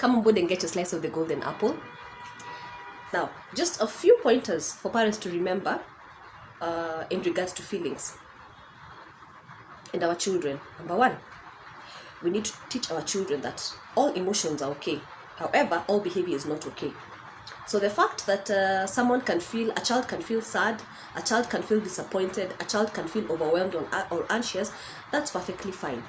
Come on board and get a slice of the golden apple. Now, just a few pointers for parents to remember in regards to feelings and our children. Number one, we need to teach our children that all emotions are okay. However, all behavior is not okay. So the fact that a child can feel sad, a child can feel disappointed, a child can feel overwhelmed or anxious, that's perfectly fine.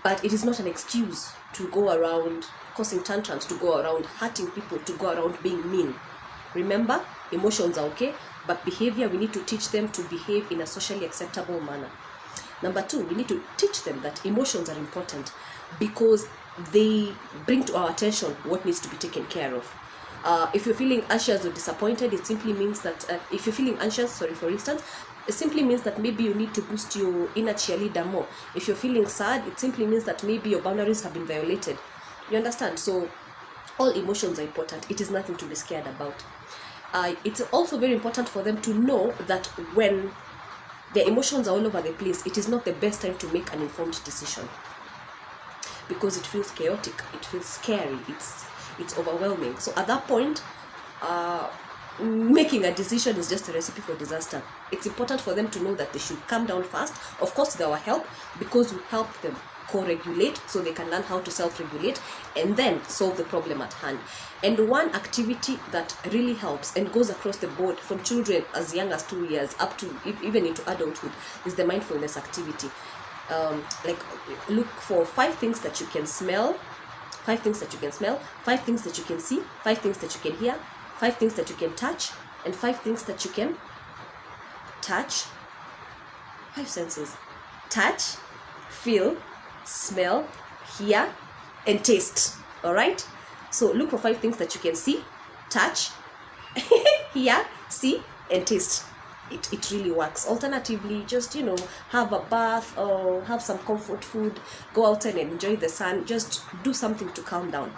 But it is not an excuse to go around causing tantrums, to go around hurting people, to go around being mean. Remember, emotions are okay, but behavior, we need to teach them to behave in a socially acceptable manner. Number two, we need to teach them that emotions are important because they bring to our attention what needs to be taken care of. If you're feeling anxious or disappointed, it simply means that if you're feeling anxious, for instance, it simply means that maybe you need to boost your inner cheerleader more. If you're feeling sad, it simply means that maybe your boundaries have been violated. You understand? So all emotions are important. It is nothing to be scared about. It's also very important for them to know that when their emotions are all over the place, it is not the best time to make an informed decision, because it feels chaotic, it feels scary, it's overwhelming. So at that point, making a decision is just a recipe for disaster. It's important for them to know that they should calm down fast, of course with our help, because we help them co-regulate so they can learn how to self-regulate and then solve the problem at hand. And one activity that really helps and goes across the board from children as young as 2 years up to even into adulthood is the mindfulness activity. Look for 5 things that you can smell, 5 things that you can smell, 5 things that you can see, 5 things that you can hear, 5 things that you can touch, and 5 things that you can touch. 5 senses: touch, feel, smell, hear, and taste. All right? So look for 5 things that you can see, touch, hear, see, and taste. It really works. Alternatively, just have a bath or have some comfort food, go outside and enjoy the sun. Just do something to calm down.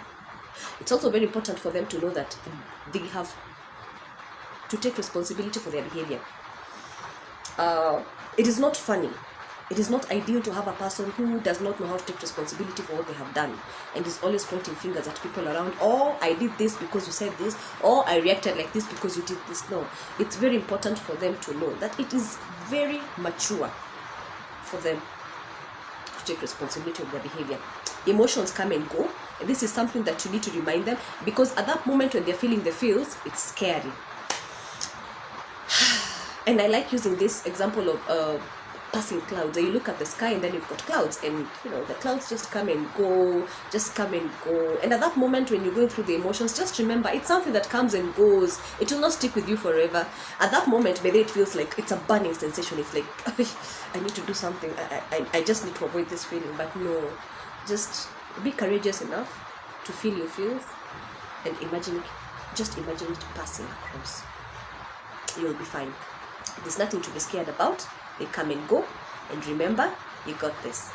It's also very important for them to know that they have to take responsibility for their behavior. It is not funny. It is not ideal to have a person who does not know how to take responsibility for what they have done and is always pointing fingers at people around. Oh, I did this because you said this, or I reacted like this because you did this. No, it's very important for them to know that it is very mature for them to take responsibility of their behavior. Emotions come and go, and this is something that you need to remind them, because at that moment when they're feeling the feels, it's scary. And I like using this example of passing clouds. You look at the sky and then you've got clouds, and the clouds just come and go, and at that moment when you're going through the emotions, just remember it's something that comes and goes. It will not stick with you forever. At that moment, maybe it feels like it's a burning sensation. It's like I need to do something, I just need to avoid this feeling. But no, just be courageous enough to feel your feels and imagine it passing across. You'll be fine. There's nothing to be scared about. They come and go, and remember, you got this.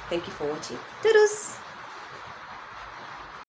Thank you for watching. Toodles!